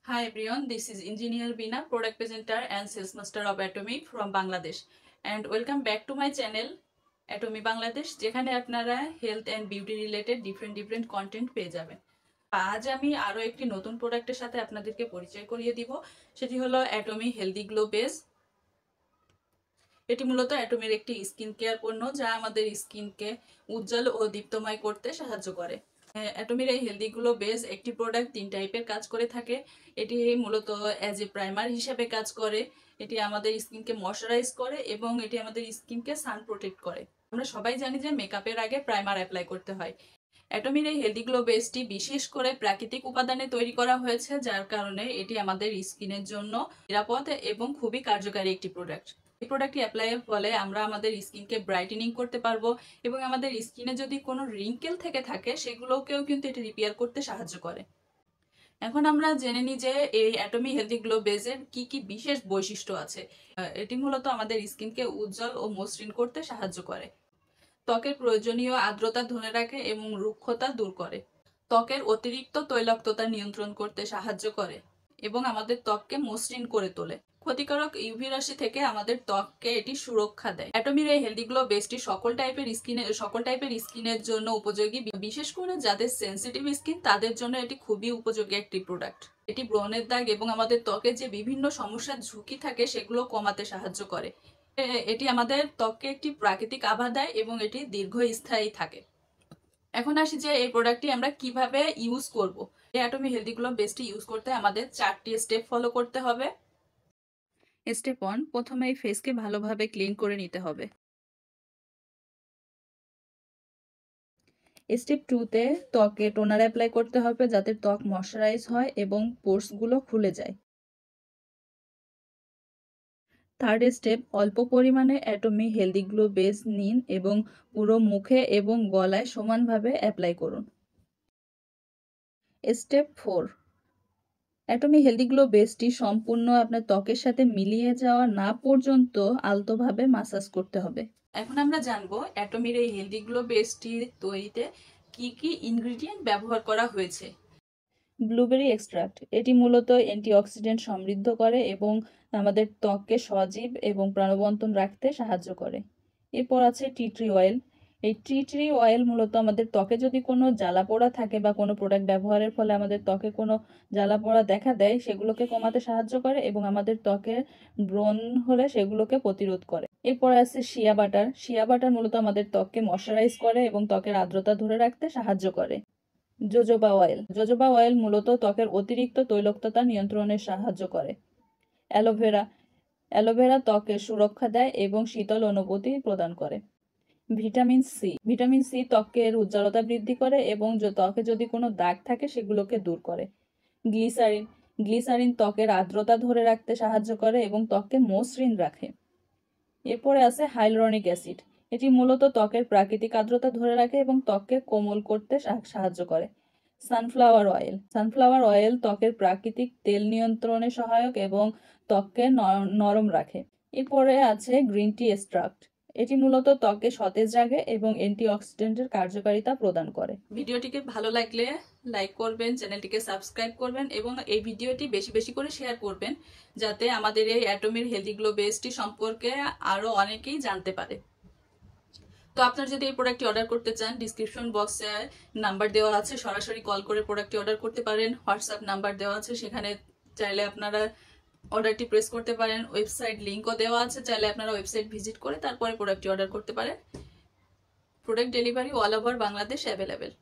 Hi everyone, this is Engineer Bina, Product Presenter and Sales Master of Atomy from Bangladesh, and welcome back to my channel Atomy Bangladesh, যেখানে আপনারা health and beauty related different content পেয়ে যাবেন। আজ আমি আরো একটি নতুন প্রোডাক্টের সাথে আপনাদেরকে পরিচয় করিয়ে দিব, সেটি হলো অ্যাটমি হেলদি গ্লো বেস। এটি মূলত অ্যাটমির একটি স্কিন কেয়ার পণ্য যা আমাদের স্কিনকে উজ্জ্বল ও দীপ্তময় করতে সাহায্য করে। অ্যাটমির এই হেলদি গ্লো বেস একটি প্রোডাক্ট তিন টাইপের কাজ করে থাকে। এটি মূলত অ্যাজ এ প্রাইমার হিসেবে কাজ করে, এটি আমাদের স্কিনকে ময়শ্চারাইজ করে এবং এটি আমাদের স্কিনকে সান প্রোটেক্ট করে। আমরা সবাই জানি যে মেকআপের আগে প্রাইমার অ্যাপ্লাই করতে হয়। অ্যাটমির এই হেলদি গ্লো বেসটি বিশেষ করে প্রাকৃতিক উপাদানে তৈরি করা হয়েছে, যার কারণে এটি আমাদের স্কিনের জন্য নিরাপদ এবং খুবই কার্যকারী একটি প্রোডাক্ট। এই প্রোডাক্টটি অ্যাপ্লাইয়ের ফলে আমরা আমাদের স্কিনকে ব্রাইটেনিং করতে পারবো এবং আমাদের স্কিনে যদি কোনো রিঙ্কেল থেকে থাকে সেগুলোকেও কিন্তু এটি রিপেয়ার করতে সাহায্য করে। এখন আমরা জেনে নিই যে এই অ্যাটমি হেলদি গ্লো বেসের কি কি বিশেষ বৈশিষ্ট্য আছে। এটি মূলত আমাদের স্কিনকে উজ্জ্বল ও মসৃণ করতে সাহায্য করে, ত্বকের প্রয়োজনীয় আর্দ্রতা ধরে রাখে এবং রুক্ষতা দূর করে, ত্বকের অতিরিক্ত তৈলাক্ততা নিয়ন্ত্রণ করতে সাহায্য করে এবং আমাদের ত্বককে মসৃণ করে তোলে। ক্ষতিকারক ইউভি রাশি থেকে আমাদের ত্বককে এটি সুরক্ষা দেয়। অ্যাটমির এই হেলদি গ্লো বেসটি সকল টাইপের স্কিনের জন্য উপযোগী, বিশেষ করে যাদের সেনসিটিভ স্কিন তাদের জন্য এটি খুবই উপযোগী একটি প্রোডাক্ট। এটি ব্রণের দাগ এবং আমাদের ত্বকে যে বিভিন্ন সমস্যার ঝুঁকি থাকে সেগুলো কমাতে সাহায্য করে। এটি আমাদের ত্বককে একটি প্রাকৃতিক আভা দেয় এবং এটি দীর্ঘস্থায়ী থাকে। এখন আসি যে এই প্রোডাক্টটি আমরা কিভাবে ইউজ করব। এই অ্যাটমি হেলদি গ্লো বেসটি ইউজ করতে আমাদের 4টি স্টেপ ফলো করতে হবে। স্টেপ 1, প্রথমে এই ফেসকে ভালোভাবে ক্লিন করে নিতে হবে। স্টেপ 2তে ত্বকে টোনার অ্যাপ্লাই করতে হবে যাতে ত্বক ময়শ্চারাইজ হয় এবং পোরসগুলো খুলে যায়। থার্ড স্টেপ, অল্প পরিমাণে অ্যাটমি হেলদি গ্লো বেস নিন এবং পুরো মুখে এবং গলায় সমানভাবে অ্যাপ্লাই করুন। স্টেপ 4, অ্যাটমি হেলদি গ্লো বেসটি সম্পূর্ণ আপনার ত্বকের সাথে মিলিয়ে যাওয়া না পর্যন্ত আলতোভাবে মাসাজ করতে হবে। এখন আমরা জানবো অ্যাটমির এই হেলদি গ্লো বেসটি তৈরিতে কি কি ইনগ্রেডিয়েন্ট ব্যবহার করা হয়েছে। ব্লুবেরি এক্সট্রাক্ট, এটি মূলত অ্যান্টিঅক্সিডেন্ট সমৃদ্ধ করে এবং আমাদের ত্বককে সজীব এবং প্রাণবন্ত রাখতে সাহায্য করে। এরপর আছে টি ট্রি অয়েল। এই টি ট্রি অয়েল মূলত আমাদের ত্বকে যদি কোনো জ্বালাপোড়া থাকে বা কোনো প্রোডাক্ট ব্যবহারের ফলে আমাদের ত্বকে কোনো জ্বালাপোড়া দেখা দেয় সেগুলোকে কমাতে সাহায্য করে এবং আমাদের ত্বকের ব্রণ হলে সেগুলোকে প্রতিরোধ করে। এরপর আছে শিয়া বাটার। শিয়া বাটার মূলত আমাদের ত্বককে ময়শ্চারাইজ করে এবং ত্বকের আর্দ্রতা ধরে রাখতে সাহায্য করে। জোজোবা অয়েল, জোজোবা অয়েল মূলত ত্বকের অতিরিক্ত তৈলাক্ততা নিয়ন্ত্রণে সাহায্য করে। অ্যালোভেরা, অ্যালোভেরা ত্বকের সুরক্ষা দেয় এবং শীতল অনুভূতি প্রদান করে। ভিটামিন সি, ভিটামিন সি ত্বকের উজ্জ্বলতা বৃদ্ধি করে এবং ত্বকে যদি কোনো দাগ থাকে সেগুলোকে দূর করে। গ্লিসারিন, গ্লিসারিন ত্বকের আর্দ্রতা ধরে রাখতে সাহায্য করে এবং ত্বককে মসৃণ রাখে। এরপরে আছে হাইলুরনিক অ্যাসিড, এটি মূলত ত্বকের প্রাকৃতিক আর্দ্রতা ধরে রাখে এবং ত্বককে কোমল করতে সাহায্য করে। সানফ্লাওয়ার অয়েল, সানফ্লাওয়ার অয়েল ত্বকের প্রাকৃতিক তেল নিয়ন্ত্রণে সহায়ক এবং ত্বককে নরম রাখে। এরপরে আছে গ্রিন টি এক্সট্রাক্ট, এটি মূলত ত্বককে সতেজ রাখে এবং অ্যান্টিঅক্সিডেন্টের কার্যকারিতা প্রদান করে। ভিডিওটিকে ভালো লাগলে লাইক করবেন, চ্যানেলটিকে সাবস্ক্রাইব করবেন এবং এই ভিডিওটি বেশি বেশি করে শেয়ার করবেন যাতে আমাদের এই অ্যাটমির হেলদি গ্লো বেসটি সম্পর্কে আরো অনেকেই জানতে পারে। তো আপনারা যদি এই প্রোডাক্টটি অর্ডার করতে চান, ডিসক্রিপশন বক্সে নাম্বার দেওয়া আছে, সরাসরি কল করে প্রোডাক্টটি অর্ডার করতে পারেন। হোয়াটসঅ্যাপ নাম্বার দেওয়া আছে, সেখানে চাইলে আপনারা অর্ডারটি প্রেস করতে পারেন। ওয়েবসাইট লিঙ্কও দেওয়া আছে, চাইলে আপনারা ওয়েবসাইট ভিজিট করে তারপরে প্রোডাক্টটি অর্ডার করতে পারেন। Product delivery all over Bangladesh available.